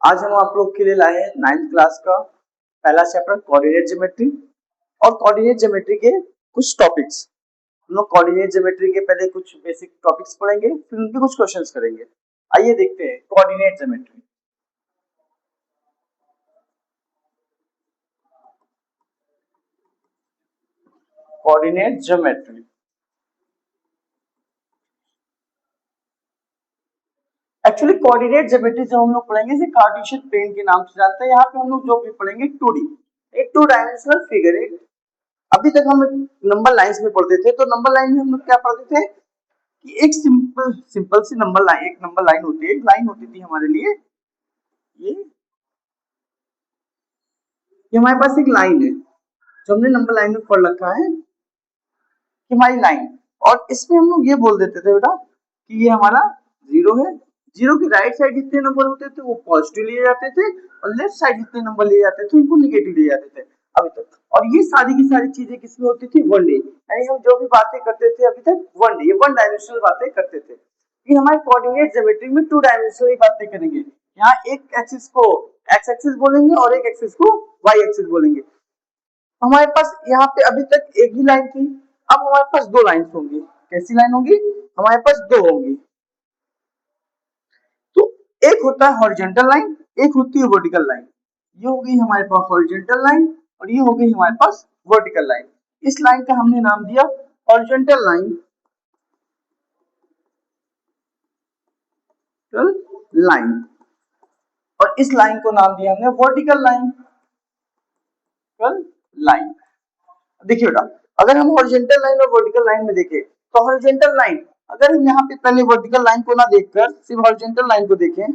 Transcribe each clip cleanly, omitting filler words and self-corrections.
आज हम आप लोग के लिए लाए हैं 9th क्लास का पहला चैप्टर कोऑर्डिनेट ज्योमेट्री और कोऑर्डिनेट ज्योमेट्री के कुछ टॉपिक्स। हम लोग कोऑर्डिनेट ज्योमेट्री के पहले कुछ बेसिक टॉपिक्स पढ़ेंगे, फिर उनके कुछ क्वेश्चंस करेंगे। आइए देखते हैं coordinate geometry. Coordinate geometry actually coordinate geometry जो हम लोग पढ़ेंगे इसे कार्टेशियन प्लेन के नाम से जानते हैं। यहाँ पे हम लोग जो भी पढ़ेंगे 2D, एक 2 डायमेंशनल फिगर। एक अभी तक हम नंबर लाइंस में पढ़ते थे, तो नंबर लाइन में हम लोग क्या पढ़ते थे कि एक सिंपल सी नंबर लाइन, एक नंबर लाइन होती है, एक लाइन होती थी हमारे लिए। ये हमारे पास एक लाइन है जो हमने नंबर लाइन में पढ़ रखा है कि हमारी लाइन, और इसमें हम लोग ये बोल देते थे बेटा कि ये हमारा जीरो है। जीरो की राइट साइड जितने नंबर होते थे वो पॉजिटिव लिए जाते थे और लेफ्ट साइड जितने नंबर लिए जाते थे उनको निगेटिव लिए जाते थे अभी तक। और ये सारी की सारी चीजें किसमें होती थी? वन डे, यानी हम जो भी बातें करते थे अभी तक वन डे, वन डायमेंशनल बातें करते थे। फिर हमारे कोऑर्डिनेट ज्योमेट्री में 2 डायमेंशनल बातें करेंगे। यहाँ एक एक्सिस को एक्स एक्सिस बोलेंगे और एक एक्सिस को वाई एक्सिस बोलेंगे। हमारे पास यहाँ पे अभी तक एक ही लाइन थी, अब हमारे पास 2 लाइन होंगी। कैसी लाइन होगी? हमारे पास 2 होंगी। तो एक होता है हॉरिजॉन्टल लाइन, एक होती है वर्टिकल लाइन। ये हो गई हमारे पास हॉरिजॉन्टल लाइन और ये हो गई हमारे पास वर्टिकल लाइन। इस लाइन का हमने नाम दिया हॉरिजॉन्टल लाइन, लाइन, और इस लाइन को नाम दिया हमने वर्टिकल लाइन, लाइन। देखिए बेटा, अगर हम हॉरिजॉन्टल लाइन और वर्टिकल लाइन में देखें तो हॉरिजॉन्टल लाइन, अगर हम यहाँ पे पहले वर्टिकल लाइन को ना देखकर सिर्फ हॉरिजॉन्टल लाइन को देखें,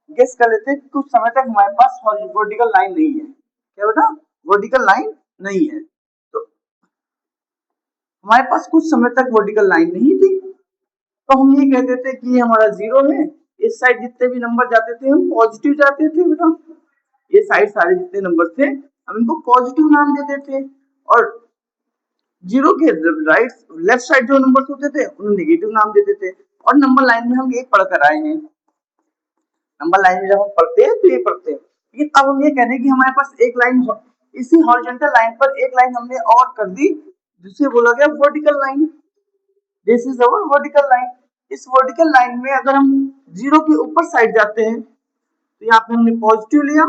गेस कर लेते हैं कुछ समय तक हमारे पास वर्टिकल लाइन नहीं है। क्या बेटा? वर्टिकल लाइन नहीं है। तो हमारे पास कुछ समय तक वर्टिकल लाइन नहीं थी, तो हम ये कहते थे कि ये हमारा जीरो है। इस साइड जितने भी नंबर जाते थे हम पॉजिटिव जाते थे बेटा। ये साइड सारे जितने नंबर थे हम इनको पॉजिटिव नाम देते थे, और जीरो के राइट लेफ्ट साइड जो नंबर होते थे उन्हें नेगेटिव नाम देते थे। और नंबर लाइन में हम एक पढ़ कर आए हैं, नंबर लाइन में जब हम पढ़ते हैं तो ये पढ़ते हैं। लेकिन अब हम ये कह रहे हैं कि हमारे पास एक लाइन, इसी हॉरिजॉन्टल लाइन पर एक लाइन हमने और कर दी जिसे बोला गया vertical line. This is our vertical line. इस वर्टिकल लाइन में अगर हम जीरो के ऊपर साइड जाते हैं तो यहाँ पे हमने पॉजिटिव लिया,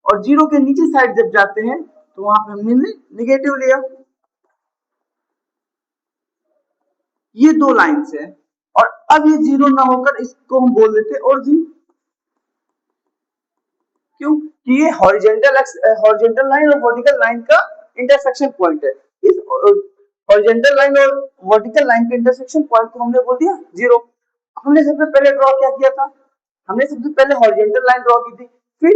और जीरो के नीचे साइड जब जाते हैं तो वहां पे हमने निगेटिव लिया। ये 2 लाइंस है, और अब ये जीरो ना होकर इसको हम बोल देते ओरिजिन। क्यों? कि ये हॉरिजॉन्टल लाइन और वर्टिकल लाइन का इंटरसेक्शन पॉइंट है। इस हॉरिजॉन्टल लाइन और वर्टिकल लाइन के इंटरसेक्शन पॉइंट को हमने बोल दिया जीरो। हमने सबसे पहले ड्रॉ क्या किया था? हमने सबसे पहले हॉरिजॉन्टल लाइन ड्रॉ की थी, फिर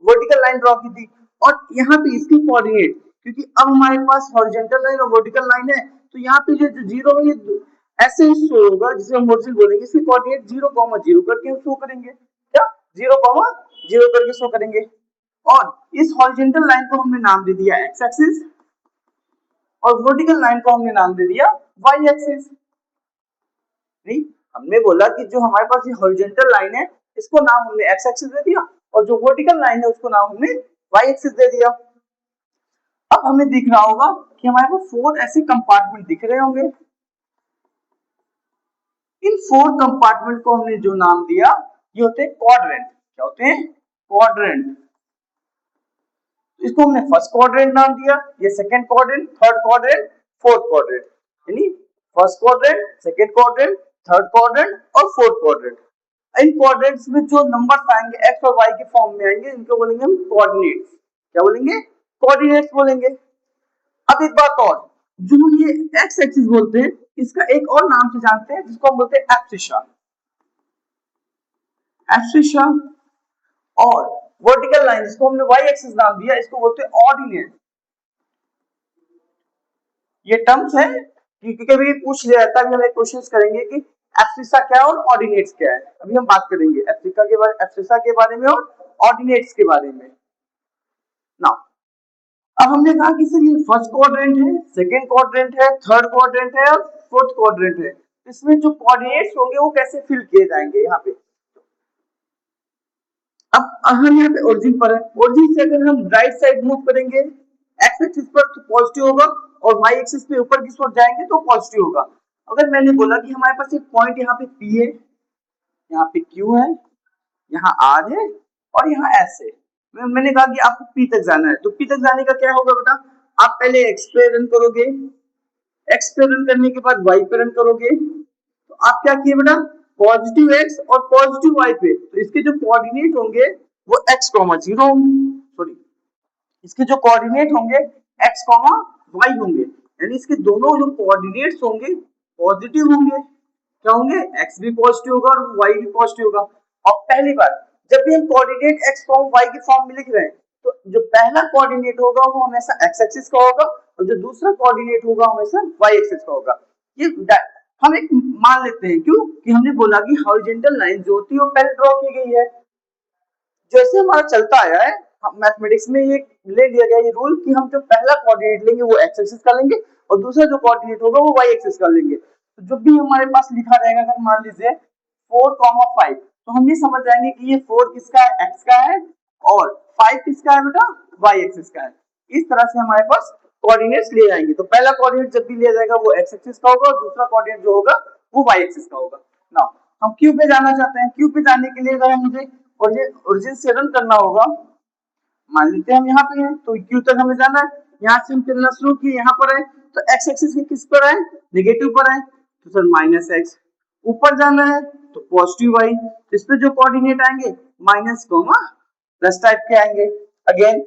वर्टिकल लाइन ड्रॉ की थी, और यहाँ पे इसकी कोऑर्डिनेट, क्योंकि अब हमारे पास हॉरिजॉन्टल लाइन और वर्टिकल लाइन है तो यहाँ पे जो जीरो है ये ऐसे ही शो होगा जिसे हम ओरिजिन बोलेंगे। इसकी कोऑर्डिनेट 0,0 करके हम शो करेंगे। क्या? 0,0 करके शो करेंगे। और इस हॉरिजॉन्टल लाइन को हमने नाम दे दिया एक्स एक्सिस, और वर्टिकल लाइन को हमने नाम दे दिया वाई एक्सिस। नहीं, हमने बोला कि जो हमारे पास ये हॉरिजॉन्टल लाइन है इसको नाम हमने एक्स एक्सिस दे दिया, और जो वर्टिकल लाइन है उसको नाम हमने वाई एक्सिस दे दिया। अब हमें दिख रहा होगा कि हमारे पास 4 ऐसे कंपार्टमेंट दिख रहे होंगे। इन 4 कंपार्टमेंट को हमने जो नाम दिया ये होते हैं क्वाड्रेंट। क्या होते हैं? क्वाड्रेंट। इसको हमने फर्स्ट क्वाड्रेंट नाम दिया, ये second quadrant, third quadrant, fourth quadrant. यानी first quadrant, second quadrant, third quadrant और फोर्थ क्वाड्रेंट। इन क्वाड्रेंट्स में जो नंबर्स आएंगे एक्स और वाई के फॉर्म में आएंगे, इनको बोलेंगे हम कोऑर्डिनेट्स। क्या बोलेंगे? कोऑर्डिनेट्स बोलेंगे। अब एक बात और, जो हम ये एक्स एक्सिस बोलते हैं इसका एक और नाम से जानते हैं जिसको हम बोलते हैं एब्सिशा। एब्सिशा। और वर्टिकल लाइन जिसको हमने वाई एक्सिस नाम दिया इसको बोलते हैं ऑर्डिनेट। ये टर्म्स है कि कभी पूछ लिया जाता है, हम एक क्वेश्चंस करेंगे कि एब्सिशा क्या है और ऑर्डिनेट्स क्या है। अभी हम बात करेंगे एब्सिशा के बारे में और ऑर्डिनेट्स के बारे में। नाउ अब हमने कहा कि सर ये फर्स्ट क्वाड्रेंट है, सेकंड क्वाड्रेंट है, थर्ड क्वाड्रेंट है और फोर्थ क्वाड्रेंट है। इसमें जो कोऑर्डिनेट्स होंगे वो कैसे फिल किए जाएंगे यहाँ पे? हम यहाँ पे ओरिजिन पर है, ओरिजिन से अगर हम राइट साइड मूव करेंगे एक्स एक्सिस पर तो पॉजिटिव होगा, और वाई एक्सिस पे ऊपर की ओर जाएंगे तो पॉजिटिव होगा। अगर मैंने बोला कि हमारे पास एक पॉइंट यहाँ पे पी है, यहाँ पे क्यू है, यहाँ आर है और यहाँ एस है, मैंने कहा कि आपको पी तक जाना है, तो पी तक जाने का क्या होगा बेटा, आप पहले एक्स पे रन करोगे, एक्स पे रन करने के बाद वाई पे रन करोगे, तो आप क्या किए बेटा, पॉजिटिव एक्स और पॉजिटिव वाई पे, तो इसके जो कोऑर्डिनेट होंगे वो एक्स कॉमा जीरो होंगे, सॉरी इसके जो कोऑर्डिनेट होंगे एक्स कॉमा वाई होंगे, यानी इसके दोनों जो कोऑर्डिनेट्स होंगे पॉजिटिव होंगे, क्या होंगे, एक्स भी पॉजिटिव होगा और वाई भी पॉजिटिव होगा। और पहली बार जब भी हम कोऑर्डिनेट एक्स कॉमा वाई की फॉर्म में लिख रहे हैं तो जो पहला कोऑर्डिनेट होगा वो हमेशा एक्स एक्सिस का होगा और जो दूसरा कोऑर्डिनेट होगा हमेशा वाई एक्सिस का होगा। ये हम एक मान लेते हैं, क्यों कि हमने बोला कि हॉरिजॉन्टल लाइन जो होती है वो पहले ड्रॉ की गई है, जैसे हमारा चलता आया है मैथमेटिक्स में ये ले लिया गया ये रूल कि हम जो पहला कोऑर्डिनेट लेंगे वो एक्स एक्सिस का लेंगे और दूसरा जो कोऑर्डिनेट होगा वो वाई एक्सिस का लेंगे। तो जब भी हमारे पास लिखा रहेगा, अगर मान लीजिए 4,5, तो हम ये समझ जाएंगे कि ये 4 किसका है, एक्स का है, और 5 किसका है बेटा, वाई एक्सिस का है। इस तरह से हमारे पास कोऑर्डिनेट्स ले जाएंगे, तो पहला कोऑर्डिनेट जब भी लिया जाएगा वो एक्स एक्सिस का होगा और दूसरा कोऑर्डिनेट जो होगा वो वाई एक्सिस का होगा। नाउ हम क्यू पे जाना चाहते हैं, क्यू पे जाने के लिए अगर मुझे ओरिजिन से रन करना होगा, मान लेते हैं हम यहाँ पे हैं तो क्यू तक हमें जाना है, यहाँ से हम चलना शुरू किए, यहाँ पर है तो एक्स एक्सिस के किस पर है, नेगेटिव पर है, तो सर माइनस एक्स, ऊपर जाना है तो पॉजिटिव वाई, तो इस पे जो कोऑर्डिनेट आएंगे माइनस कॉमा प्लस टाइप के आएंगे। अगेन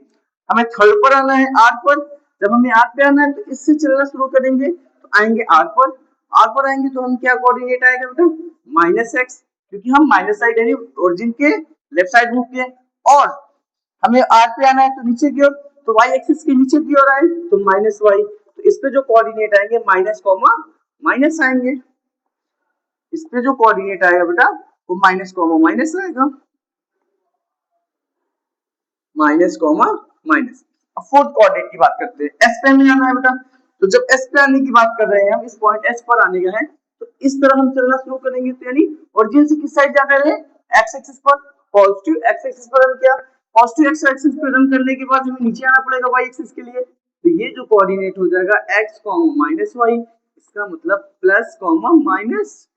हमें थर्ड पर आना है आर पर, जब हमें आर पे आना है तो इससे चलना शुरू करेंगे तो आएंगे आर पर आएंगे तो हम क्या कोऑर्डिनेट आएगा बेटा, माइनस एक्स, क्योंकि हम माइनस साइड यानी ओरिजिन के लेफ्ट साइड मूव किए, और हमें आर पे आना है तो नीचे की ओर, तो वाई एक्सिस के नीचे की ओर आए तो माइनस वाई, तो इस पे जो कोऑर्डिनेट आएंगे माइनस कॉमा माइनस आएंगे, इस पे जो कोऑर्डिनेट आएगा बेटा वो माइनस कॉमा माइनस आएगा, माइनस कॉमा माइनस। अब फोर्थ कोऑर्डिनेट की बात करते हैं, एस पे हमें आना है बेटा, तो जब एस पे आने की बात कर रहे हैं हम, इस पॉइंट एस पर आने का है तो इस तरह हम चलना शुरू करेंगे, तो यानी ओरिजिन से किस साइड जाते रहे, एक्स एक्सिस पर, पॉजिटिव एक्स एक्सिस पर रन किया, पॉजिटिव एक्स एक्सिस पर रन करने के बाद हमें नीचे आना पड़ेगा वाई एक्सिस के लिए, तो ये जो कोऑर्डिनेट हो जाएगा एक्स कॉमा माइनस वाई, इसका मतलब प्लस कॉमा माइनस।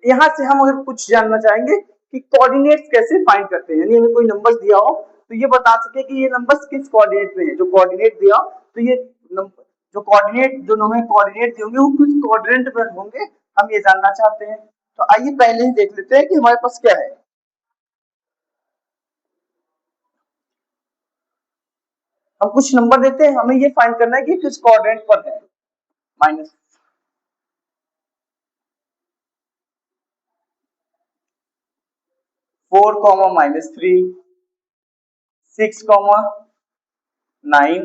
यहाँ से हम अगर कुछ जानना चाहेंगे कि कोऑर्डिनेट्स कैसे फाइंड करते हैं, यानी हमें कोई नंबर्स दिया हो तो ये बता सके कि ये नंबर्स किस कोऑर्डिनेट में है, जो कोऑर्डिनेट दिया तो ये जो कोऑर्डिनेट जो हमें कोऑर्डिनेट दिए होंगे वो किस क्वाड्रेंट में होंगे, हम ये जानना चाहते हैं। तो आइए पहले ही देख लेते हैं कि हमारे पास क्या है। हम कुछ नंबर देते हैं, हमें ये फाइंड करना है कि किस क्वाड्रेंट पर है, माइनस 4, -3, 6, -9,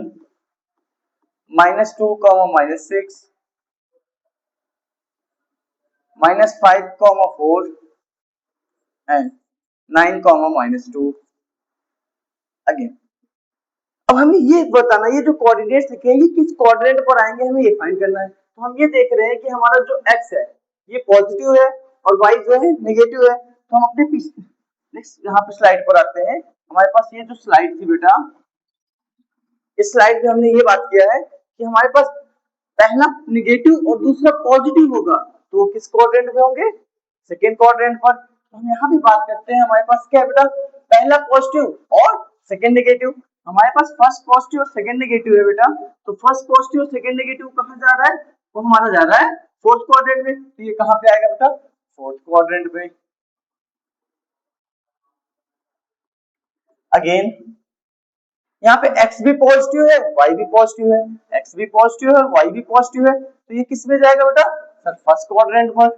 -2, -6, -5, 4 एंड 9, -2। अगेन अब हमें ये बताना, ये जो कोऑर्डिनेट्स लिखे हैं ये किस क्वाड्रेंट पर आएंगे, हमें ये फाइंड करना है। तो हम ये देख रहे हैं कि हमारा जो x है ये पॉजिटिव है और y जो है नेगेटिव है, तो हम अपने नेक्स्ट यहाँ पे स्लाइड पर आते हैं। हमारे पास ये जो स्लाइड थी बेटा, इस स्लाइड में हमने ये बात किया है कि हमारे पास पहला नेगेटिव और दूसरा पॉजिटिव होगा तो वो किस क्वाड्रेंट में होंगे, सेकेंड क्वाड्रेंट पर। तो हम यहाँ भी बात करते हैं, हमारे पास क्या है बेटा, पहला पॉजिटिव और सेकेंड नेगेटिव, हमारे पास फर्स्ट पॉजिटिव और सेकेंड नेगेटिव है बेटा, तो फर्स्ट पॉजिटिव और सेकेंड नेगेटिव कहाँ जा रहा है, वो हमारा जा रहा है फोर्थ क्वाड्रेंट में, तो ये कहाँ पे आएगा बेटा, फोर्थ क्वाड्रेंट में। अगेन यहाँ पे x भी पॉजिटिव है y भी पॉजिटिव है, x भी पॉजिटिव है y भी पॉजिटिव है, तो ये किस में जाएगा बेटा, सर फर्स्ट क्वाड्रेंट पर।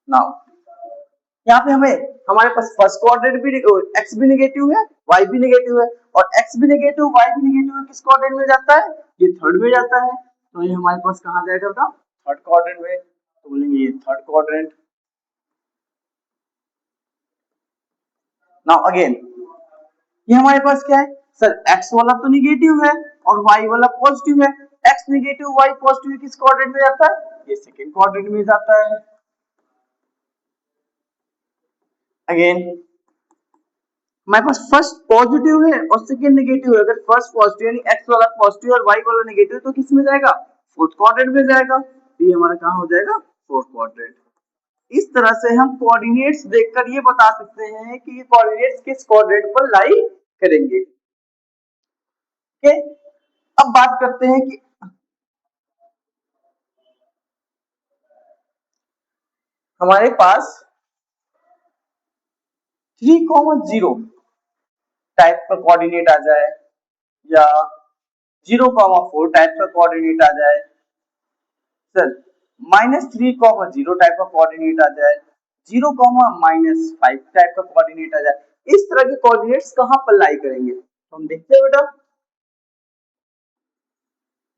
नाउ यहाँ पे हमारे पास फर्स्ट क्वाड्रेंट भी x भी नेगेटिव है y भी नेगेटिव है, और x भी नेगेटिव y भी नेगेटिव है, किस क्वाड्रेंट में जाता है, ये थर्ड में जाता है, तो ये हमारे पास कहाँ जाएगा बेटा, थर्ड क्वाड्रेंट में, तो बोलेंगे ये थर्ड क्वाड्रेंट। नाउ अगेन ये हमारे पास क्या है, सर x वाला तो निगेटिव है और y वाला पॉजिटिव है, x नेगेटिव y पॉजिटिव किस क्वाड्रेंट में जाता है, ये सेकंड क्वाड्रेंट में जाता है। अगेन हमारे पास फर्स्ट पॉजिटिव है और सेकंड नेगेटिव है। अगर फर्स्ट पॉजिटिव यानी एक्स वाला पॉजिटिव और वाई वाला नेगेटिव तो किस में जाएगा? फोर्थ क्वाड्रेंट में जाएगा। ये हमारा कहाँ हो जाएगा? Fourth quadrant. इस तरह से हम कोऑर्डिनेट्स देखकर ये बता सकते हैं कि ये कोऑर्डिनेट्स किस क्वाड्रेंट पर लाई करेंगे। ओके, अब बात करते हैं कि हमारे पास 3,0 टाइप का कोऑर्डिनेट आ जाए या 0,4 टाइप का कोऑर्डिनेट आ जाए, सर -3,0 टाइप का कोऑर्डिनेट आ जाए, 0,-5 टाइप का कोऑर्डिनेट आ जाए, इस तरह के कोऑर्डिनेट्स कहां पर लाई करेंगे? तो हम देखते हैं बेटा,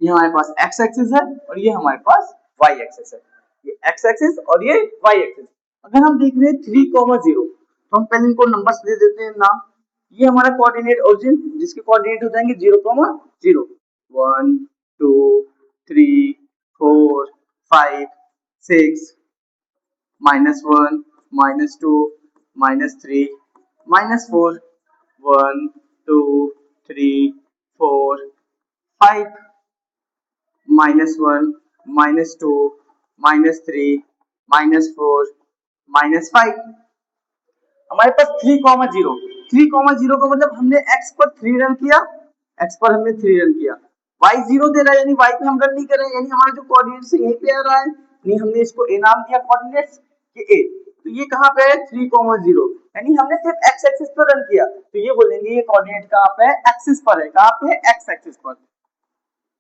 ये हमारे पास एक्स एक्सिस है और ये हमारे पास वाई एक्सिस है। ये एक्स एक्सिस और ये वाई एक्सिस। अगर हम देख रहे हैं 3,0 तो हम पहले इनको नंबर्स दे देते हैं नाम। ये हमारा कोऑर्डिनेट ओरिजिन जिसके कोऑर्डिनेट हो जाएंगे 0,0, 1 2 3 4 5 6 -1 -2 -3 -4 1 2 3 4 5 -1 -2 -3 -4 -5। हमारे पास 3,0 3,0 का मतलब हमने x पर 3 रन किया, x पर हमने 3 रन किया, y 0 दे रहा है यानी y पे हम रन नहीं कर रहे हैं, यानी हमारा जो कोऑर्डिनेट्स है यहीं पे आ रहा है, नहीं हमने इसको a नाम दिया कोऑर्डिनेट्स ये a, तो ये कहां पे है? 3,0 यानी हमने सिर्फ x एक्सिस पर रन किया, तो ये बोलेंगे ये कोऑर्डिनेट कहां पे है? एक्सिस पर है। कहां पे है? x एक्सिस पर।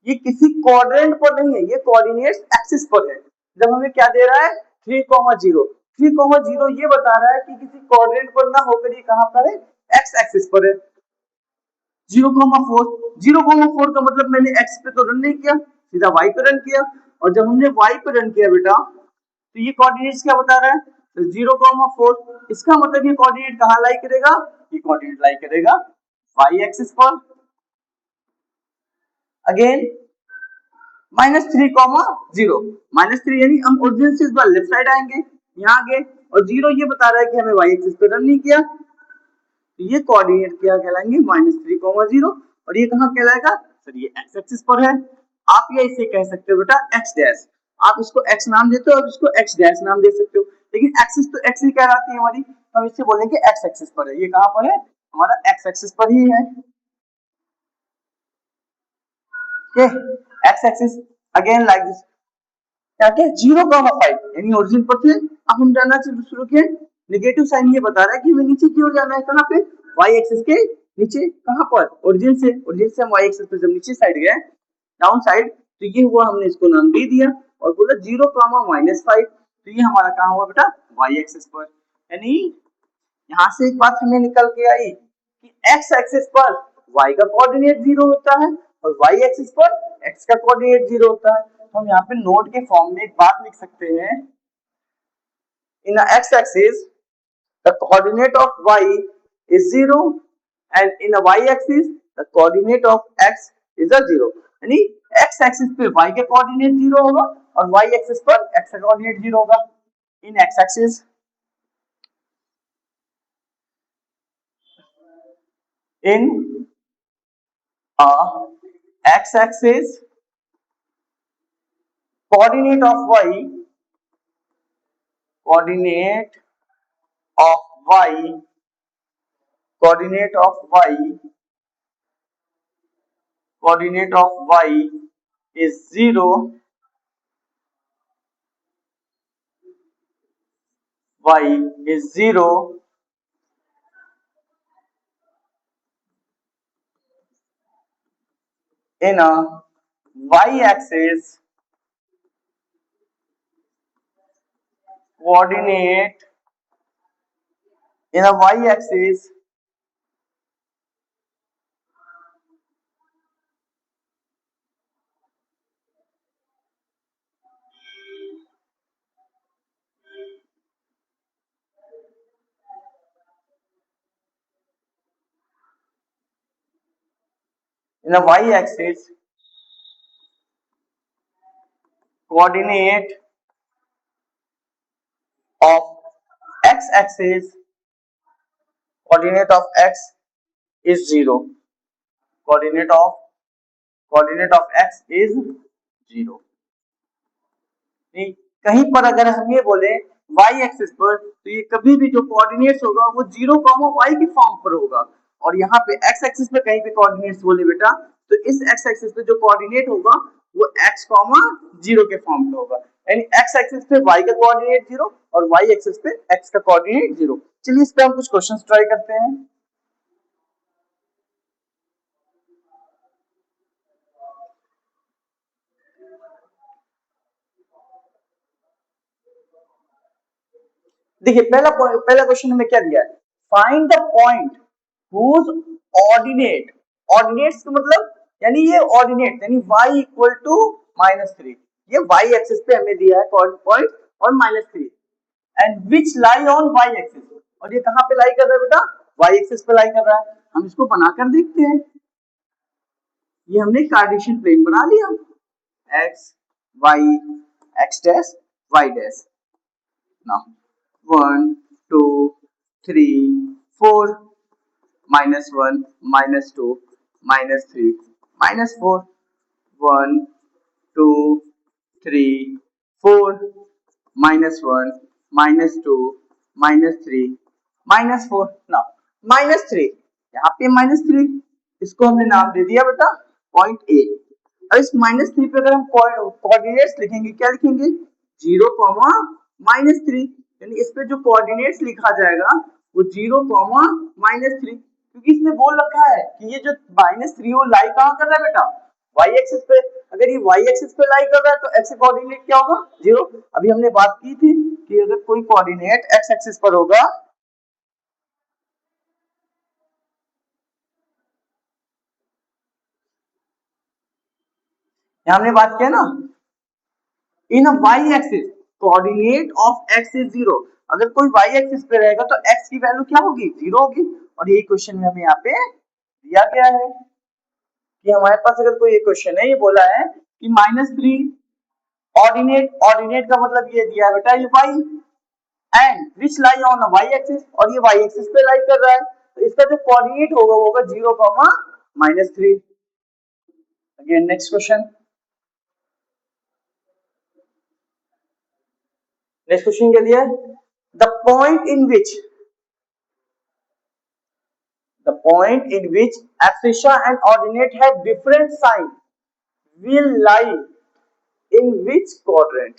ये किसी क्वाड्रेंट पर नहीं है, ये कोऑर्डिनेट्स एक्सिस पर है। जब हमें क्या दे रहा है? 3,0 3,0 ये बता रहा है कि किसी क्वाड्रेंट पर ना होकर ये कहां पर है? एक्स एक्सिस पर है। 0,4 का मतलब मैंने एक्स पे तो रन नहीं किया, सीधा वाई पे रन किया, और जब हमने वाई पे रन किया बेटा तो ये कोऑर्डिनेट्स क्या बता रहा है? तो 0,4, इसका मतलब ये कोऑर्डिनेट कहां लाई करेगा? ये कोऑर्डिनेट लाई करेगा वाई एक्सिस पर। अगेन -3,0 -3 यानी हम ओरिजिन से इस बार लेफ्ट साइड आएंगे, यहाँ आगे, और 0 ये बता रहा है कि हमें वाई एक्सिस पे रन नहीं किया, तो ये कोऑर्डिनेट क्या कहलाएंगे? -3,0। और ये कहाँ कहलाएगा? सर ये एक्स एक्सिस पर है। आप ये इसे कह सकते हो बेटा एक्स डैश, आप इसको एक्स नाम देते हो और इसको एक्स डैश नाम दे सकते हो, लेकिन एक्सिस तो एक्स ही कहलाती है हमारी, तो हम इससे बोलेंगे एक्स एक्सिस पर है। ये कहाँ पर है? हमारा एक्स एक्सिस पर ही है। X axis again like this, क्या क्या 0,5 यानी ओरिजिन पर थे। अब हम जानना शुरू किए, नेगेटिव साइन ये बता रहा है कि हमें नीचे की ओर जाना है। कहाँ पे? वाई एक्सिस के नीचे। कहाँ पर? ओरिजिन से हम वाई एक्सिस पे जब नीचे साइड गए, डाउन साइड, तो ये हुआ, हमने इसको नाम दे दिया और बोला 0,-5, तो ये हमारा कहाँ हुआ बेटा? वाई एक्सिस पर। यानी यहाँ से एक बात हमें निकल के आई कि एक्स एक्सिस पर y का कोऑर्डिनेट 0 होता है और y एक्सिस पर x का कोऑर्डिनेट 0 होता है। तो हम यहाँ पे नोट के फॉर्म में एक बात लिख सकते हैं, इन x axis the coordinate of y is 0 and in a y axis the coordinate of x is a 0। यानी x एक्सिस पे y का कोऑर्डिनेट 0 होगा और y एक्सिस पर x का कोऑर्डिनेट 0 होगा। इन x axis in a x axis coordinate of y coordinate of y coordinate of y coordinate of y is 0, y is 0 in a y axis coordinate in a y axis in a y axis coordinate of x axis coordinate of x is 0, coordinate of x is 0। कहीं पर अगर हम ये बोले y axis पर, तो ये कभी भी जो कोऑर्डिनेट्स होगा वो 0, y के फॉर्म पर होगा। और यहाँ पे x एक्सिस पे कहीं पे कोऑर्डिनेट्स बोले बेटा, तो इस x एक्सिस पे जो कोऑर्डिनेट होगा वो x, 0 के फॉर्म पे होगा। यानी x एक्सिस पे y का कोऑर्डिनेट 0 और y एक्सिस पे x का कोऑर्डिनेट 0। चलिए इस पे हम कुछ क्वेश्चंस ट्राई करते हैं। देखिए पहला क्वेश्चन में क्या दिया है, find the point whose ordinate, ordinates का मतलब यानी ये ऑर्डिनेट यानी y इक्वल टू -3, ये y एक्सिस पे हमें दिया है पॉइंट और -3, and which lie on y axis, और ये कहां पे लाई कर रहा है बेटा, y एक्सिस पे लाई कर रहा है। हम इसको बनाकर देखते हैं। ये हमने कार्टेशियन प्लेन बना लिया, x y x dash y dash. Now 1 2 3 4 -1 -2 -3 -4 1 2 3 4 -1 -2 -3 -4। Now -3, यहाँ पे -3, इसको हमने नाम दे दिया बेटा पॉइंट ए। और इस -3 पे अगर हम कोऑर्डिनेट्स लिखेंगे, क्या लिखेंगे, 0, -3, यानी इस पे जो कोऑर्डिनेट्स लिखा जाएगा वो 0, -3, क्योंकि इसने बोल रखा है कि ये जो -3 वो लाई कहां कर रहा है बेटा, y एक्सिस पे। अगर ये y एक्सिस पे लाई कर रहा है तो x कोऑर्डिनेट क्या होगा, 0। अभी हमने बात की थी कि अगर कोई कोऑर्डिनेट x एक्सिस पर होगा, यहां हमने बात किया ना, इन y axis coordinate of x is 0, अगर कोई y एक्सिस पे रहेगा तो x की वैल्यू क्या होगी, 0 होगी। और यही क्वेश्चन में हमें यहाँ पे दिया गया है कि हमारे पास अगर कोई क्वेश्चन है, ये बोला है कि -3 ऑर्डिनेट का मतलब ये दिया है बेटा ये y, and which lie on y axis, और ये y एक्सिस पे लाई कर रहा है, तो इसका जो कोऑर्डिनेट होगा वो होगा 0, -3। Again next question, next question क्या दिया है, the point in which abscissa and ordinate have different sign will lie in which quadrant।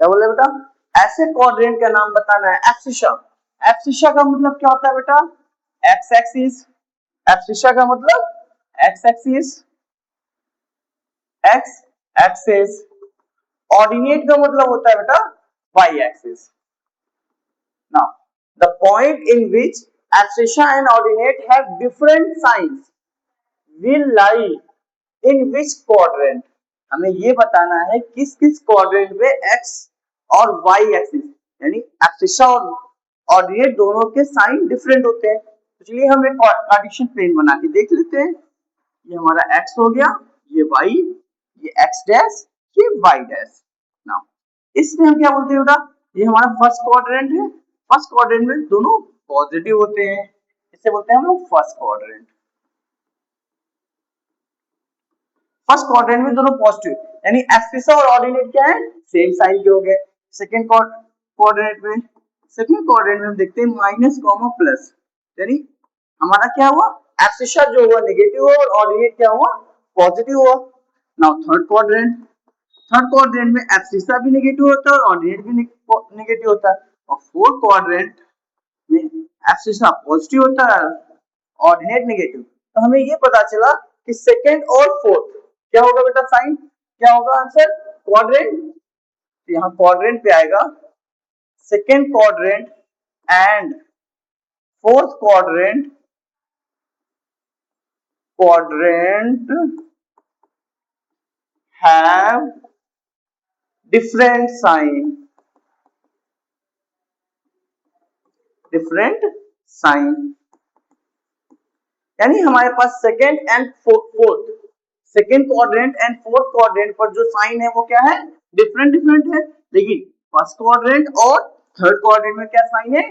क्या बोले बेटा, ऐसे क्वाड्रेंट का नाम बताना है। एब्सिशा, एब्सिशा का मतलब क्या होता है बेटा, एक्स एक्सिस, एब्सिशा का मतलब X axis, X axis, ordinate का मतलब होता है बेटा Y axis. Now the point in which abscissa and ordinate have different signs will lie in which quadrant, हमें ये बताना है किस किस क्वाड्रेंट में x और y एक्सिस यानी abscissa और ऑर्डिनेट दोनों के साइन डिफरेंट होते हैं। तो चलिए हम एक कार्टेशियन प्लेन बना के देख लेते हैं। ये हमारा x हो गया, ये y, ये x डैश, ये y डैश। नाउ इसमें हम क्या बोलते हैं बेटा, ये हमारा फर्स्ट क्वाड्रेंट है, फर्स्ट क्वाड्रेंट में दोनों पॉजिटिव होते हैं, इसे बोलते हैं हम लोग फर्स्ट क्वाड्रेंट। फर्स्ट क्वाड्रेंट में दोनों पॉजिटिव, यानी एब्सिसा और ऑर्डिनेट क्या है, सेम साइन के हो गए। सेकंड क्वाड्रेंट में हम देखते हैं माइनस कॉमा प्लस, यानी हमारा क्या हुआ, एब्सिसा जो हुआ नेगेटिव हुआ और ऑर्डिनेट क्या हुआ, पॉजिटिव हुआ। नाउ थर्ड क्वाड्रेंट में एब्सिसा भी नेगेटिव होता है और ऑर्डिनेट भी नेगेटिव होता है। और फोर्थ क्वाड्रेंट में एब्सिसा पॉजिटिव होता है, ऑर्डिनेट नेगेटिव। तो हमें ये पता चला कि सेकंड और फोर्थ क्या होगा बेटा साइन, क्या होगा आंसर, क्वाड्रेंट। तो यहाँ क्वाड्रेंट पे आएगा second quadrant and fourth quadrant have different sign, यानी हमारे पास second and fourth, second quadrant and fourth quadrant पर जो साइन है वो क्या है, डिफरेंट है। लेकिन फर्स्ट क्वाड्रेंट और थर्ड क्वाड्रेंट में क्या साइन है,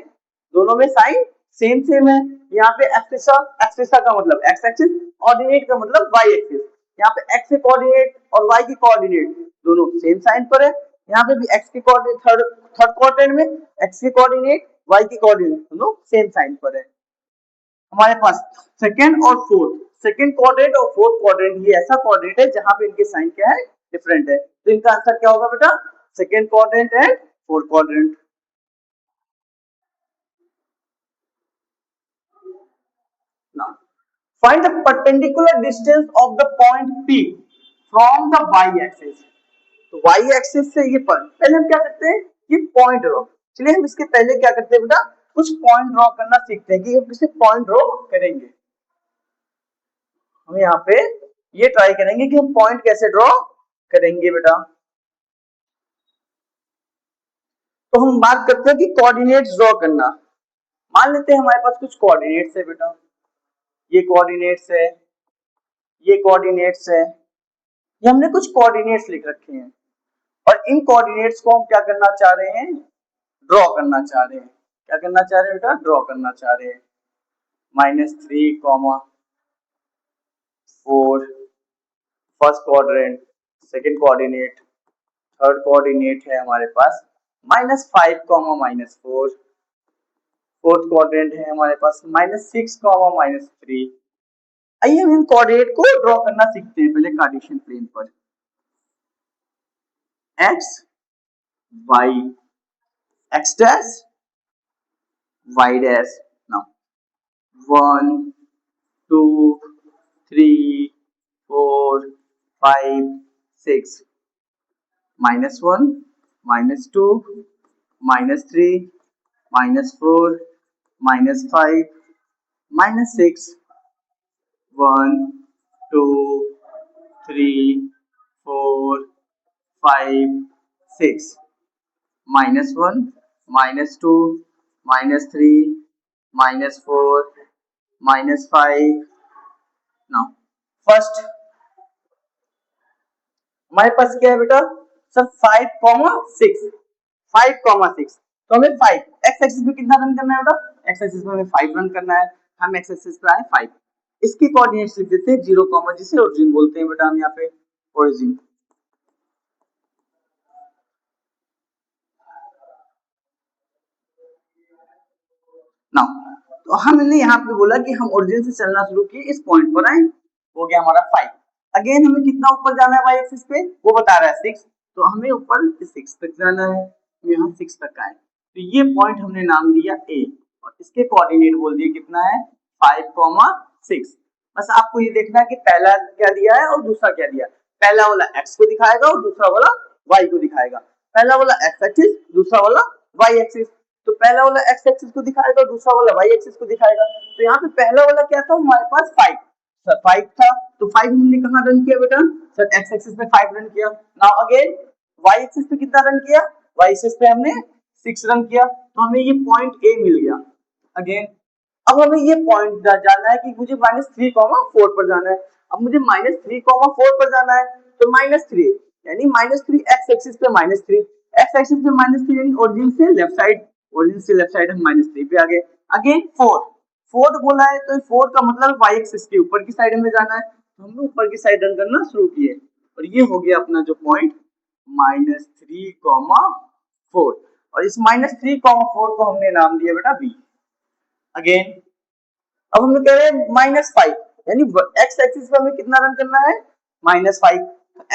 दोनों में साइन सेम सेम है। यहाँ पे एक्सिसा का मतलब एक्स एक्सिस, कोऑर्डिनेट का मतलब वाई एक्सिस। यहाँ पे एक्स के कोऑर्डिनेट और वाई की कोऑर्डिनेट दोनों सेम साइन पर है। यहाँ पे भी एक्स के कोऑर्डिनेट थर्ड थर्ड क्वाड्रेंट में एक्स के कोऑर्डिनेट वाई की कोऑर्डिनेट दोनों सेम साइन पर है। हमारे पास सेकंड और फोर्थ, सेकंड क्वाड्रेंट और फोर्थ क्वाड्रेंट, ये ऐसा क्वाड्रेंट है जहां पे इनके साइन क्या है, डिफरेंट है। तो इनका आंसर क्या होगा बेटा, second quadrant and fourth quadrant. Now, find the perpendicular distance of the point P from the y-axis। तो y-axis से ये पहले हम क्या करते हैं, ये पॉइंट ड्रॉ। चलिए हम इसके पहले क्या करते हैं बेटा, कुछ पॉइंट ड्रॉ करना सीखते हैं कि हम किसी पॉइंट ड्रॉ करेंगे। हम यहाँ पे ये ट्राई करेंगे कि हम पॉइंट कैसे ड्रॉ करेंगे बेटा। तो हम बात करते हैं कि कोऑर्डिनेट्स ड्रॉ करना। मान लेते हैं हमारे पास कुछ कोऑर्डिनेट्स है बेटा, ये कोऑर्डिनेट्स है, ये कोऑर्डिनेट्स है, ये हमने कुछ कोऑर्डिनेट्स लिख रखे हैं और इन कोऑर्डिनेट्स को हम क्या करना चाह रहे हैं, ड्रॉ करना चाह रहे हैं। क्या करना चाह रहे हैं बेटा, ड्रॉ करना चाह रहे हैं। -3, 4 first quadrant, second coordinate, third coordinate है हमारे पास -5, -4, फोर्थ क्वाड्रेंट है हमारे पास -6, -3। आइए हम इन कोऑर्डिनेट को ड्रॉ करना सीखते हैं पहले कार्टेशियन प्लेन पर। x y x dash y dash। now 1 2 3 4 5 6 -1 -2 -3 -4 -5 -6 1 2 3 4 5 6 -1 -2 -3 -4 -5। Now first हमारे पास क्या है बेटा सर 5, 6 तो हमें 5 एक्स एक्सिस पे कितना रन करना है बेटा, एक्स एक्सिस पे हमें 5 रन करना है। हम एक्स एक्सिस पे आए 5, इसकी कोऑर्डिनेट्स लिख देते हैं 0, जिसे ओरिजिन बोलते हैं बेटा हम यहाँ पे ओरिजिन। नाउ तो हमने यहाँ पे बोला कि हम ओरिजिन से चलना शुरू किए, इस पॉइंट पर आए, हो गया हमारा 5। अगेन हमें कितना ऊपर जाना है वाई एक्सिस पे, वो बता रहा है 6, तो हमें ऊपर 6 तक जाना है। तो यहाँ 6 तक आए, तो ये पॉइंट हमने नाम दिया ए और इसके कोऑर्डिनेट बोल दिए कितना है 5, 6। बस आपको ये देखना है कि पहला क्या दिया है और दूसरा क्या दिया है। पहला वाला एक्स को दिखाएगा और दूसरा वाला वाई को दिखाएगा। पहला वाला एक्स एक्सिस, दूसरा वाला वाई एक्सिस। तो पहला वाला एक्स एक्सिस को दिखाएगा, दूसरा वाला वाई एक्सिस को दिखाएगा। तो यहाँ पे पहला वाला क्या था हमारे पास 5 सर, 5 था, तो 5 हमने कहाँ रन किया बेटा सर, एक्स एक्सिस पे 5 रन किया। नाउ अगेन वाई एक्सिस पे कितना रन किया, वाई एक्सिस पे हमने 6 रन किया, तो हमें ये पॉइंट ए मिल गया। अगेन अब हमें ये पॉइंट जानना है कि मुझे -3, 4 पर जाना है। अब मुझे -3, 4 पर जाना है, तो -3 यानी -3 एक्स एक्सिस पे -3, एक्स एक्सिस पे -3 यानी ओरिजिन से लेफ्ट साइड, ओरिजिन से लेफ्ट साइड हम -3 पे आ गए। अगेन 4 बोला है, तो 4 का मतलब वाई एक्सिस के ऊपर की साइड में जाना है, तो हमने ऊपर की साइड रन करना शुरू किए और ये हो गया अपना जो पॉइंट -3, 4 और इस -3, 4 को हमने नाम दिया बेटा बी। अगेन अब हम कह रहे हैं -5 यानी एक्स एक्सिस पे हमें कितना रन करना है -5,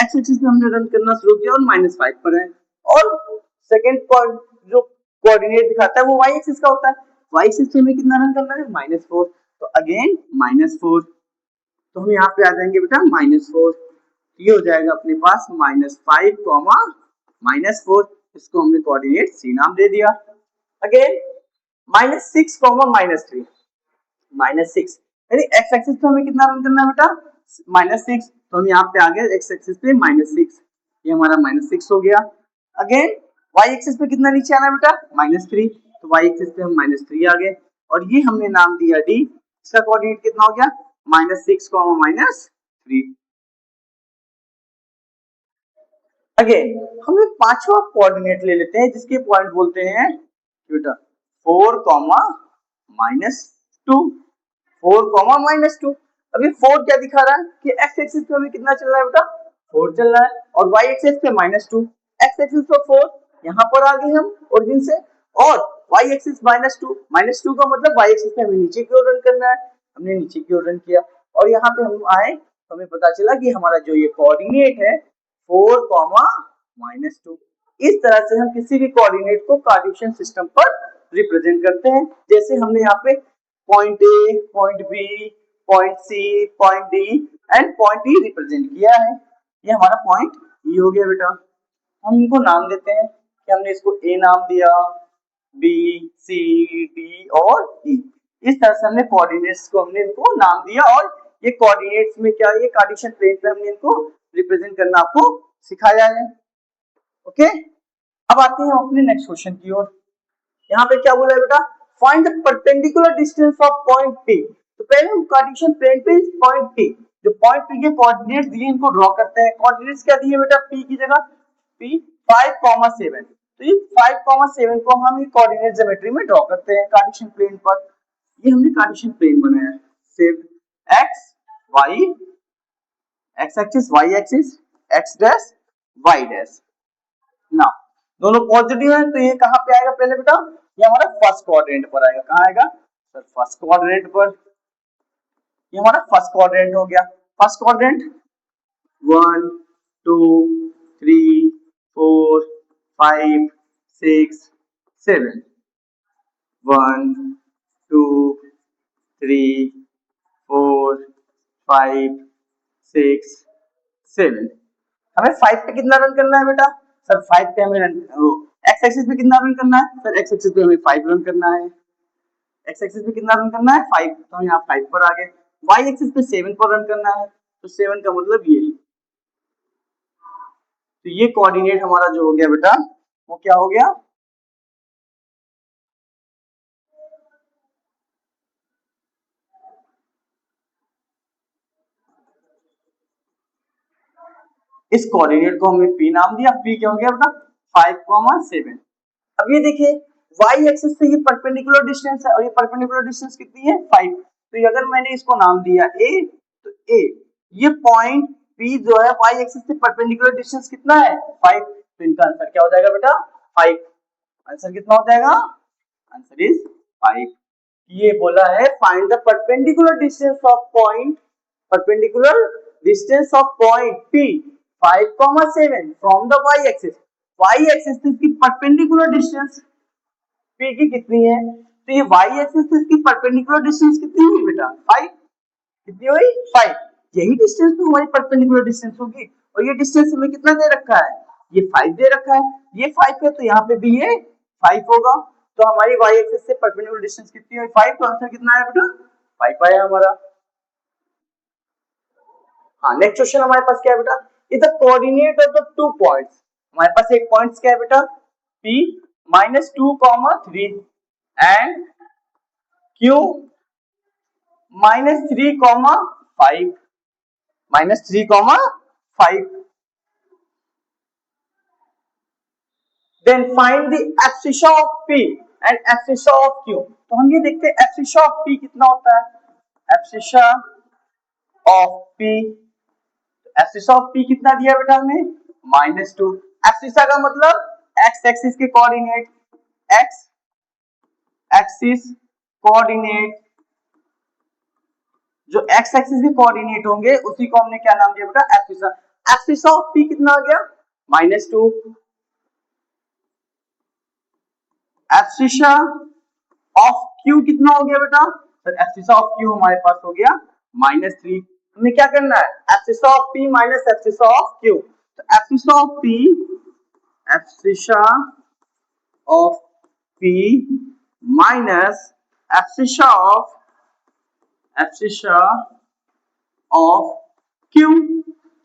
एक्स एक्सिस पे हमने रन करना शुरू किया और -5 पर है। और सेकंड पॉइंट जो कोऑर्डिनेट दिखाता है वो वाई एक्सिस का होता है, वाई एक्सिस पे हमें कितना रन करना है -4, तो अगेन -4, तो हम यहाँ पे आ जाएंगे बेटा -4, ये हो जाएगा अपने पास -5, -4, इसको हमने कोऑर्डिनेट सी नाम दे दिया। अगेन -6, -3, -6 यानी एक्स एक्सिस पे हमें कितना रन करना है बेटा -6, तो हम यहाँ पे आ गए एक्स एक्सिस पे -6, ये हमारा -6 हो गया। अगेन वाई एक्सिस पे कितना नीचे आना है बेटा -3, तो वाई एक्सिस पे हम -3 आ गए और ये हमने नाम दिया डी, इसका कोऑर्डिनेट कितना हो गया -6, -3। अगेन हम एक पांचवा कोऑर्डिनेट ले लेते हैं जिसके पॉइंट बोलते हैं बेटा 4, -2, 4 कॉमा -2। अभी 4 क्या दिखा रहा है कि एक्स एक्सिस पे हमें कितना चल रहा है बेटा, 4 चल रहा है, और वाई एक्सिस पे -2, एक्स एक्सिस पे 4, यहाँ पर आ गए हम ओरिजिन से, और वाई एक्सिस -2 का मतलब वाई एक्सिस पे हमें नीचे की ओर रन करना है, हमने नीचे की ओर रन किया, और यहाँ पे हम आए तो हमें पता चला कि हमारा जो ये कोऑर्डिनेट है 4 कॉमा -2। इस तरह से हम किसी भी कोऑर्डिनेट को कार्टेशियन सिस्टम पर रिप्रेजेंट करते हैं। जैसे हमने यहाँ पे point A, point B, point C, point D and point E represent किया है। ये हमारा पॉइंट ई हो गया बेटा। हम इनको नाम देते हैं कि हमने इसको ए नाम दिया, बी, सी, डी और ई। इस तरह से हमने कोऑर्डिनेट्स को हमने इनको नाम दिया, और ये कोऑर्डिनेट्स में क्या है, ये कार्टेशियन प्लेन पे हमने इनको रिप्रेजेंट करना आपको सिखाया है। ओके, अब आते हैं अपने नेक्स्ट क्वेश्चन की ओर। यहाँ पे क्या बोला है बेटा, find the perpendicular distance of point P. तो पहले हम कार्टेशियन प्लेन पे पॉइंट पी, जो पॉइंट पी के कोऑर्डिनेट्स दिए इनको ड्रॉ करते हैं। कोऑर्डिनेट्स क्या दिए बेटा, पी की जगह पी 5,7। तो ये 5,7 को हम ये कोऑर्डिनेट ज्योमेट्री में ड्रॉ करते हैं कार्टेशियन प्लेन पर। ये हमने कार्टेशियन प्लेन बनाया है, सिर्फ X Y, X axis Y axis, X dash Y dash. ना दोनों पॉजिटिव है तो ये कहां पे आएगा पहले बेटा, ये हमारा फर्स्ट क्वाड्रेंट पर आएगा। कहां आएगा सर, फर्स्ट क्वाड्रेंट पर। ये हमारा फर्स्ट क्वाड्रेंट हो गया। First quadrant 1 2 3 4 5 6 7, 1 2 3 4 5 6 7। हमें 5 पे कितना रन करना है बेटा, सर 5 पे हमें रन, एक्स एक्सिस पे कितना रन करना है सर, एक्स एक्सिस पे हमें 5 रन करना है। एक्स एक्सिस पे कितना रन करना है 5, तो हम यहाँ 5 पर आ गए। वाई एक्सिस पे 7 पर रन करना है, तो 7 का मतलब ये। तो ये कोऑर्डिनेट हमारा जो हो गया बेटा, वो क्या हो गया, इस कोऑर्डिनेट को हमने पी नाम दिया। पी क्या हो गया बेटा, 5,7। अब ये देखिए y एक्सिस से ये परपेंडिकुलर डिस्टेंस है, और ये परपेंडिकुलर डिस्टेंस कितनी है 5। तो ये अगर मैंने इसको नाम दिया a, तो a ये पॉइंट p जो है y एक्सिस से परपेंडिकुलर डिस्टेंस कितना है 5। तो इनका आंसर क्या हो जाएगा बेटा 5। आंसर कितना हो जाएगा, आंसर इज 5। ये बोला है find the perpendicular distance of point, perpendicular distance of point p 5,7 from the y axis. y axis से इसकी परपेंडिकुलर डिस्टेंस p की कितनी है, तो ये y एक्सिस से इसकी परपेंडिकुलर डिस्टेंस कितनी हुई बेटा 5। कितनी हुई 5। यही डिस्टेंस तो हमारी परपेंडिकुलर डिस्टेंस होगी, और ये डिस्टेंस हमें कितना दे रखा है, ये 5 दे रखा है। ये 5 है तो यहाँ पे भी ये 5 होगा। तो हमारी y एक्सिस से परपेंडिकुलर डिस्टेंस कितनी हुई 5। तो आंसर कितना है बेटा 5 आया हमारा। हाँ, नेक्स्ट क्वेश्चन हमारे पास क्या है बेटा, is the coordinate of the two points. हमारे पास एक पॉइंट्स क्या है बेटा p -2,3 and q -3,5, -3,5। Then find the abscissa of p and abscissa of q। तो हम ये देखते हैं एब्सिस्सा ऑफ p कितना होता है, abscissa of p, abscissa of p कितना दिया बेटा हमें -2। एब्सिस्सा का मतलब x एक्सिस के कोऑर्डिनेट, x एक्सिस कोऑर्डिनेट, जो x एक्सिस के कोऑर्डिनेट होंगे उसी को हमने क्या नाम दिया बेटा एब्सिस्सा। एब्सिस्सा ऑफ p कितना आ गया -2। एब्सिस्सा ऑफ q कितना हो गया बेटा, सर एब्सिस्सा ऑफ q हमारे पास हो गया -3। हमें क्या करना है, abscissa of p minus abscissa of q। तो abscissa of p, abscissa of p minus abscissa of q।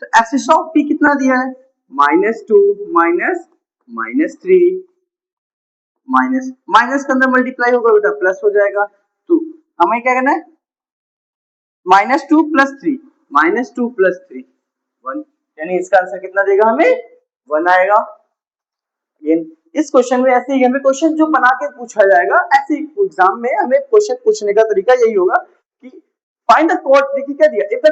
तो एब्सिस्सा ऑफ p कितना दिया है -2 -3, माइनस के अंदर मल्टीप्लाई होगा बेटा प्लस हो जाएगा। तो हमें क्या करना है -2 + 3, -2 + 3 1, यानी इसका आंसर कितना देगा हमें 1 आएगा। इस क्वेश्चन में ऐसे ही हमें क्वेश्चन जो बना के पूछा जाएगा, ऐसे एग्जाम में हमें क्वेश्चन पूछने का तरीका यही होगा कि फाइंड द कोड, देखिए क्या दिया, if the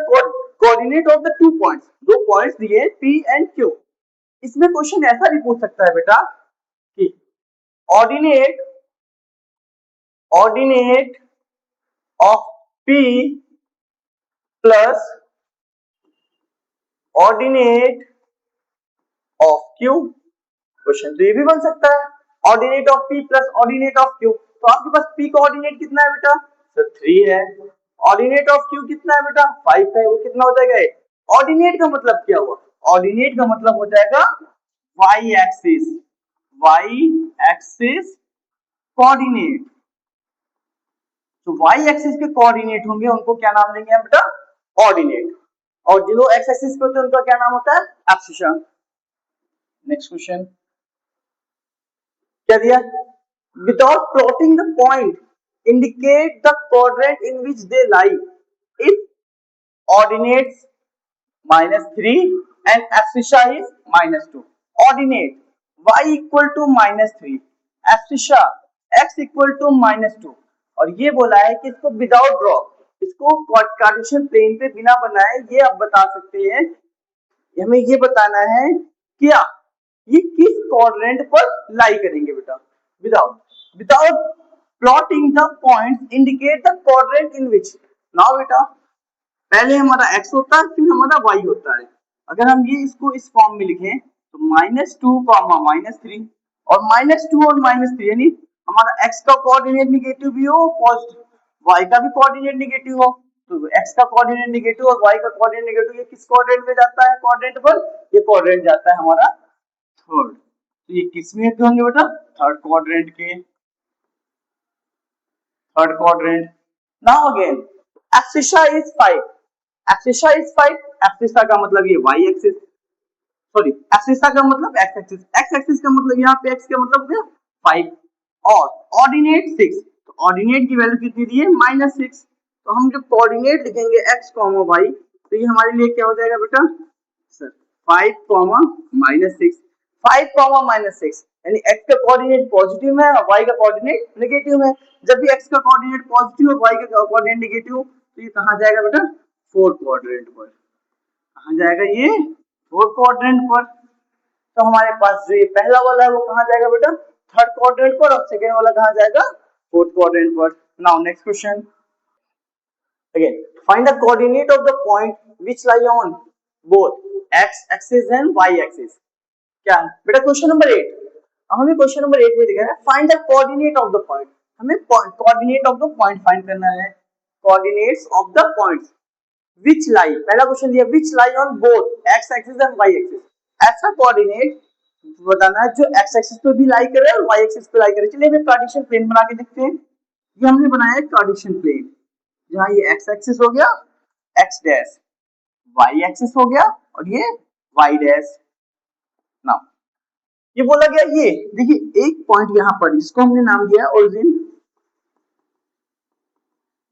coordinate of the two points, दो पॉइंट्स दिए P एंड Q। इसमें क्वेश्चन ऐसा भी पूछ सकता है बेटा कि ordinate of P plus ordinate of Q। Question तो ये भी बन सकता है, ordinate of P plus ordinate of Q। तो आपके पास P का ऑर्डिनेट कितना है बेटा, सर 3 है। ऑर्डिनेट ऑफ Q कितना है बेटा, 5 है। वो कितना हो जाएगा, ऑर्डिनेट का मतलब क्या हुआ, ऑर्डिनेट का मतलब हो जाएगा y एक्सिस कोऑर्डिनेट। तो y एक्सिस के कोऑर्डिनेट होंगे उनको क्या नाम देंगे बेटा, ऑर्डिनेट। और जो x एक्सिस पे होते हैं उनका क्या नाम होता है, एब्सिशा। नेक्स्ट क्वेश्चन क्या दिया, without plotting the point indicate the quadrant in which they lie if ordinates -3 and abscissa is -2। Ordinate y equal to -3, abscissa x equal to -2, और ये बोला है कि इसको विदाउट ड्रॉ, इसको कार्टेशियन प्लेन पे बिना बनाए ये आप बता सकते हैं, हमें ये बताना है क्या ये किस क्वाड्रेंट पर लाई करेंगे बेटा, without plotting the points indicate the quadrant in which. Now बेटा पहले हमारा x होता है फिर हमारा y होता है। अगर हम ये इसको इस फॉर्म में लिखें तो -2, -3 और -2 और -3 यानी हमारा x का कोऑर्डिनेट निगेटिव भी हो, पॉजिटिव, y का भी कोऑर्डिनेट निगेटिव हो, तो x का कोऑर्डिनेट निगेटिव और y का कोऑर्डिनेट निगेटिव, ये किस क्वाड्रेंट में जाता है, क्वाड्रेंट पर, ये क्वाड्रेंट जाता है हमारा थर्ड। तो ये किस में होंगे बेटा, थर्ड क्वाड्रेंट के, third quadrant. Now again abscissa is 5, abscissa is 5, abscissa का मतलब ये y एक्सिस, सॉरी एब्सिशा का मतलब x एक्सिस, x एक्सिस का मतलब यहाँ पे x का मतलब हो गया 5, और ऑर्डिनेट 6, तो ऑर्डिनेट की वैल्यू कितनी दी है, -6। तो हम जब कोऑर्डिनेट लिखेंगे x, y, तो ये हमारे लिए क्या हो जाएगा बेटा, सर 5, -6, 5, -6 यानी x का कोऑर्डिनेट पॉजिटिव है और y का कोऑर्डिनेट नेगेटिव है। जब भी x का कोऑर्डिनेट पॉजिटिव और y का कोऑर्डिनेट नेगेटिव, तो ये कहां जाएगा बेटा, फोर्थ क्वाड्रेंट पर। कहां जाएगा ये, फोर्थ क्वाड्रेंट पर। तो हमारे पास जो ये पहला वाला है वो कहां जाएगा बेटा, थर्ड क्वाड्रेंट पर, और सेकंड वाला कहां जाएगा, फोर्थ क्वाड्रेंट पर। Now next question again, find the coordinate of the point which lie on both x axis and y axis. क्या है बेटा, क्वेश्चन नंबर 8। अब हमें क्वेश्चन नंबर 8 में दिखा है find the coordinate of the point, हमें coordinate of the point find करना है, coordinates of the points which lie, पहला क्वेश्चन दिया which lie on both x axis and y axis, ऐसा कोऑर्डिनेट बताना है जो x एक्सिस पे भी लाई करे और y एक्सिस पे लाई करे। चलिए हमें कार्टेशियन प्लेन बना के देखते हैं। ये हमने बनाया है कार्टेशियन प्लेन, जहां ये x एक्सिस हो गया x डैश, y एक्सिस हो गया और ये y डैश। नाउ ये बोला गया, ये देखिए एक पॉइंट यहां पर जिसको हमने नाम दिया है ओरिजिन,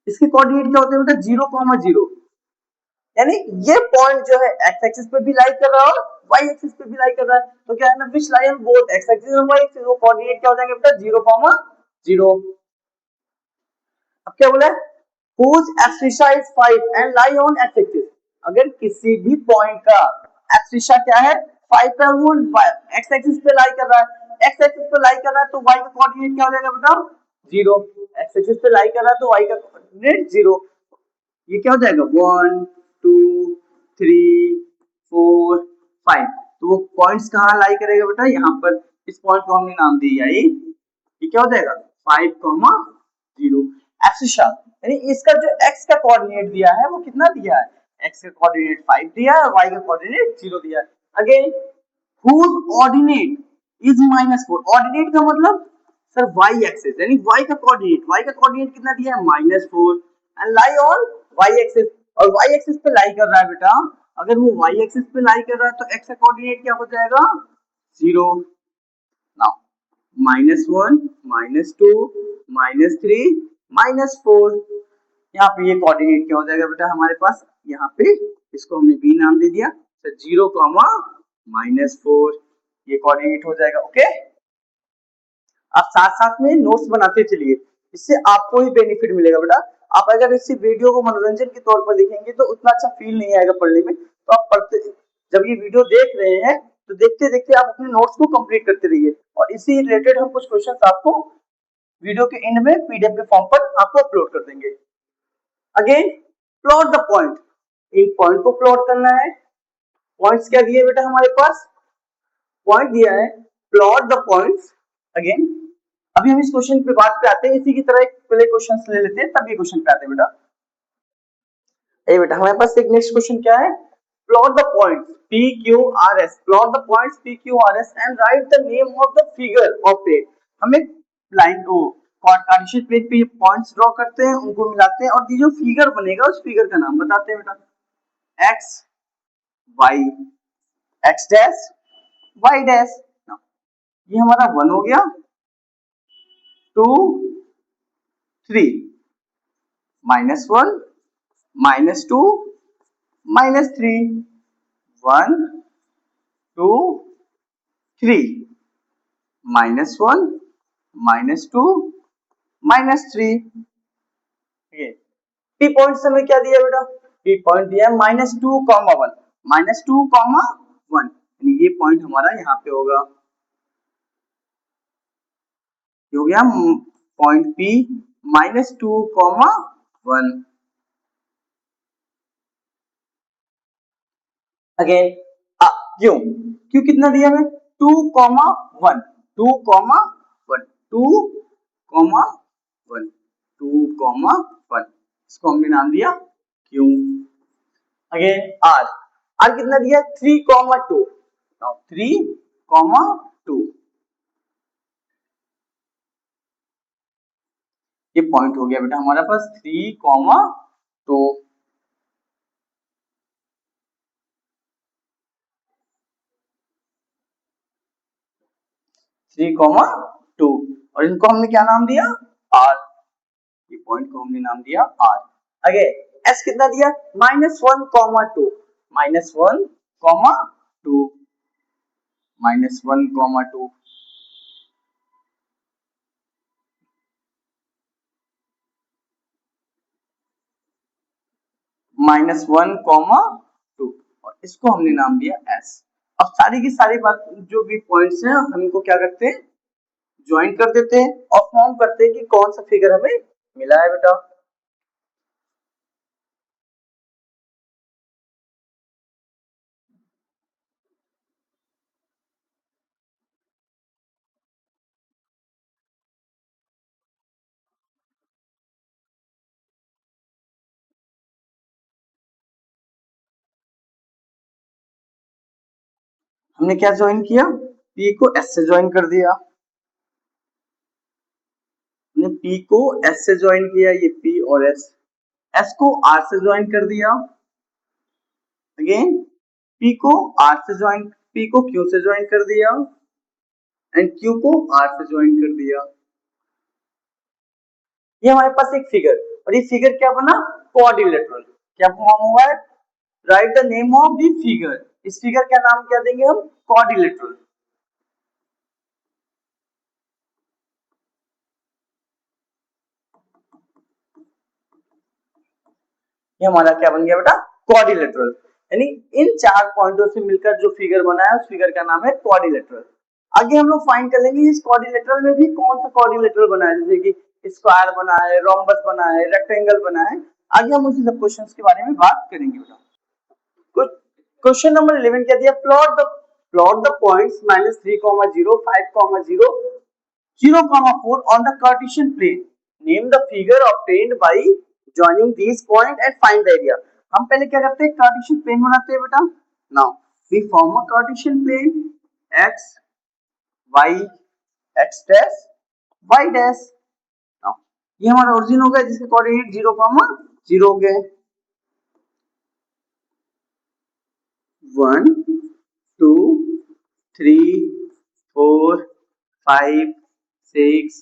इसके कोऑर्डिनेट क्या होते हैं बेटा, 0, 0, यानी ये पॉइंट जो है x एक्सिस पे भी लाई कर रहा है और y एक्सिस पे भी लाई कर रहा है। तो क्या है ना, which lie on both x axis और y एक्सिस, वो कोऑर्डिनेट क्या हो जाएंगे बेटा, 0, 0। अब क्या बोला है, whose abscissa is 5 and lie on x axis, अगर किसी भी पॉइंट का एब्सिशा क्या है, 5 पे, वो x एक्सिस पे लाई कर रहा है, x एक्सिस पे लाई कर रहा है तो y का कोऑर्डिनेट क्या हो जाएगा बेटा, 0। x एक्सिस पे लाई कर रहा है तो y का कोऑर्डिनेट 0, ये क्या हो जाएगा 1, 2, 3, 4, 5। तो वो पॉइंट्स कहाँ लाई करेगा बेटा, यहाँ पर, इस पॉइंट को हमने नाम दिया है, ये क्या हो जाएगा 5, 0 एब्सिशा। यानी इसका जो x का कोऑर्डिनेट दिया है वो कितना दिया है, x का कोऑर्डिनेट 5 दिया है और y का कोऑर्डिनेट 0 दिया है। Again whose ordinate is -4, ordinate का मतलब सर y एक्सिस, यानी y का कोऑर्डिनेट कितना दिया है, -4 and lie on y axis, और y एक्सिस पे लाई कर रहा है बेटा, अगर वो y एक्सिस पे लाई कर रहा है तो x का कोऑर्डिनेट क्या हो जाएगा, 0। नाउ -1, -2, -3, -4, यहाँ पे ये कोऑर्डिनेट क्या हो जाएगा बेटा हमारे पास, यहाँ पे इसको हमने b नाम दे दिया, तो 0, -4 ये कोऑर्डिनेट हो जाएगा। ओके आप साथ साथ में नोट्स बनाते चलिए, इससे आपको ही बेनिफिट मिलेगा बेटा। आप अगर इसी वीडियो को मनोरंजन के तौर पर देखेंगे तो उतना अच्छा फील नहीं आएगा पढ़ने में। तो आप पढ़ते, जब ये वीडियो देख रहे हैं तो देखते देखते आप अपने नोट्स को कंप्लीट करते रहिए, और इसी रिलेटेड हम कुछ क्वेश्चन आपको वीडियो के एंड में पीडीएफ के फॉर्म पर आपको अपलोड कर देंगे। अगेन प्लॉट द पॉइंट, एक पॉइंट को प्लॉट करना है। पॉइंट्स क्या दिए बेटा हमारे पास, पॉइंट दिया है, प्लॉट द पॉइंट्स। अगेन अभी हम इस क्वेश्चन पे बात पे आते हैं, इसी की तरह एक पहले क्वेश्चन ले लेते हैं तब ये क्वेश्चन पे आते हैं बेटा। ए बेटा हमारे पास एक नेक्स्ट क्वेश्चन क्या है, plot the points P Q R S, plot the points P Q R S and right the name of the figure of plate. हमें लाइन को कार्टेशियन प्लेट पे पॉइंट्स ड्रॉ करते हैं, उनको मिलाते हैं और ये जो फिगर बनेगा उस फिगर का नाम बताते हैं बेटा। X Y, X dash Y dash, ये हमारा 1 हो गया, 2 3, -1 -2 -3, 1 2 3, -1 -2 -3। P पॉइंट हमें क्या दिया बेटा, P पॉइंट दिया है -2, 1 -2, 1, यानी ये पॉइंट हमारा यहाँ पे होगा, ये हो गया पॉइंट P -2, 1। अगेन क्यों, क्यों कितना दिया हमें 2, 1, 2, 1, 2, 1, 2, 1, इसको हमने नाम दिया क्यों। अगेन आर, आर कितना दिया 3, 2, 3, 2, ये पॉइंट हो गया बेटा हमारे पास 3, 2। थ्री कॉमा टू, और इनको हमने क्या नाम दिया आर, ये पॉइंट को हमने नाम दिया आर। अगेन एस कितना दिया -1, 2, -1, 2, -1, 2, -1, 2, और इसको हमने नाम दिया एस। अब सारी की सारी बात जो भी पॉइंट्स हैं हम इनको क्या करते हैं, ज्वाइन कर देते हैं और फॉर्म करते हैं कि कौन सा फिगर हमें मिला है बेटा। हमने क्या ज्वाइन किया, P को S से ज्वाइन कर दिया, हमने P को S से ज्वाइन किया, ये P और S, S को R से ज्वाइन कर दिया, अगेन P को R से ज्वाइन, P को Q से ज्वाइन कर दिया एंड Q को R से ज्वाइन कर दिया। ये हमारे पास एक फिगर, और ये फिगर क्या बना क्वाड्रिलेटरल, क्या फॉर्म हुआ है, right the name of the figure, इस फिगर का नाम क्या देंगे हम क्वाड्रिलेटरल। ये हमारा क्या बन गया बेटा क्वाड्रिलेटरल, यानी इन चार पॉइंटों से मिलकर जो फिगर बना है उस फिगर का नाम है क्वाड्रिलेटरल। आगे हम लोग फाइंड कर लेंगे इस क्वाड्रिलेटरल में भी कौन सा क्वाड्रिलेटरल बना है, जैसे कि स्क्वायर बना है, रोम्बस बना है, रेक्टेंगल बना है। आगे हम उसी सब क्वेश्चंस के बारे में बात करेंगे बेटा। क्वेश्चन नंबर 11 क्या दिया, plot the points -3, 0, 5, 0, 0, 4 on the Cartesian plane. Name the figure obtained by joining these points and find the area. हम पहले क्या करते हैं, कार्टेशियन प्लेन बनाते हैं बेटा। Now we form a Cartesian plane, x y x dash y dash। Now ये हमारा ओरिजिन हो गया जिसके कोऑर्डिनेट 0, 0 हो गए, 1 2 3 4 5 6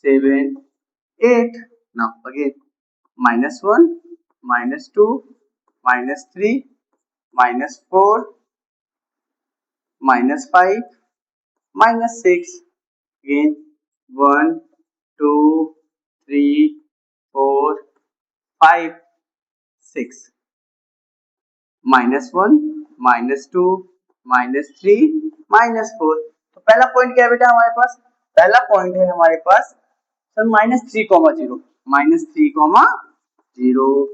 7 8। Now again -1 -2 -3 -4 -5 -6, again 1 2 3 4 5 6 -1 -2 -3 -4। तो पहला पॉइंट क्या है बेटा हमारे पास? पहला पॉइंट है हमारे पास सर -3,0 -3,0,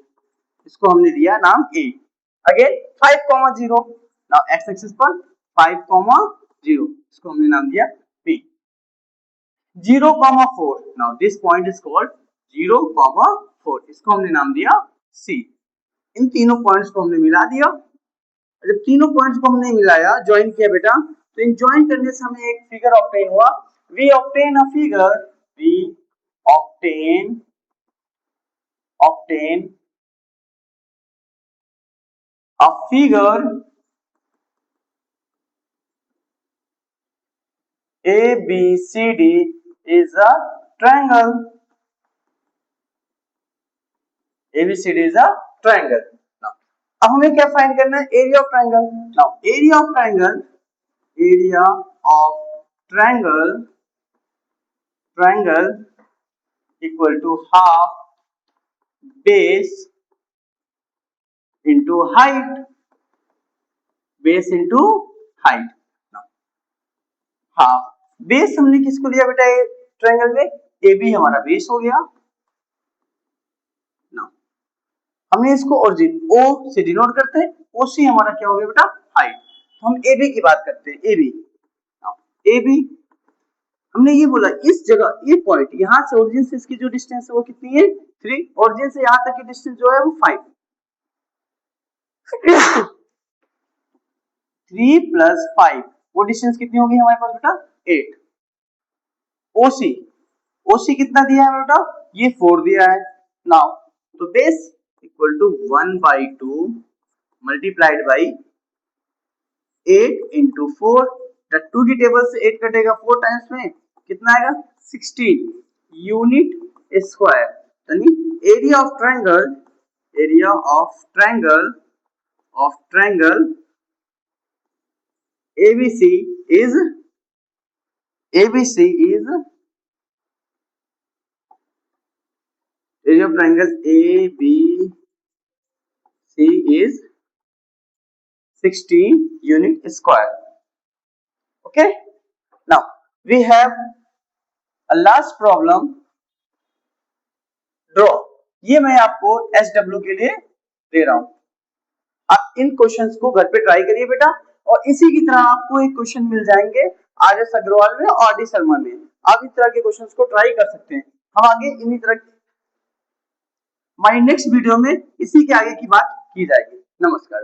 इसको हमने दिया नाम A. Again 5,0, now X axis पर 5,0, इसको हमने नाम दिया B. 0,4, now this point is called 0,4, इसको हमने नाम दिया सी। इन तीनों पॉइंट्स को हमने मिला दिया। जब तीनों पॉइंट्स को हमने मिलाया, ज्वाइन किया बेटा, तो इन ज्वाइन करने से हमें एक फिगर ऑब्टेन हुआ। We obtain a figure, we obtain a figure ABCD is a triangle. ABCD is a triangle. Now, अब हमें क्या फाइंड करना है? Area of triangle. Now area of triangle equal to half base into height, half base हमने किसको लिया बेटा? Triangle में ए बी हमारा बेस हो गया। ना हमने इसको ओरिजिन ओ से डिनोट करते हैं, ओ सी हमारा क्या हो गया बेटा? हाइट। तो हम ए बी की बात करते हैं, ए बी हमने ये बोला इस जगह ये पॉइंट यहां से ओरिजिन से इसकी जो डिस्टेंस है वो कितनी है? 3। ओरिजिन से यहां तक की डिस्टेंस जो है वो 5। 3 + 5 वो डिस्टेंस कितनी होगी हमारे पास बेटा? 8। ओसी कितना दिया है बेटा? ये 4 दिया है। नाउ तो base equal to 1/2 multiplied by 8 into 4। 2 की टेबल से 8 कटेगा 4 टाइम्स में कितना आएगा? 16 यूनिट स्क्वायर। यानी area of triangle ABC is area of triangle ABC is 16 unit square. Okay, now we have a last problem, draw। ये मैं आपको SW के लिए दे रहा हूं। आप इन क्वेश्चंस को घर पे ट्राई करिए बेटा, और इसी की तरह आपको एक क्वेश्चन मिल जाएंगे RS अग्रवाल में और डी शर्मा में। आप इस तरह के क्वेश्चंस को ट्राई कर सकते हैं। हम आगे इन्हीं तरह की हमारी नेक्स्ट वीडियो में इसी के आगे की बात की जाएगी। नमस्कार।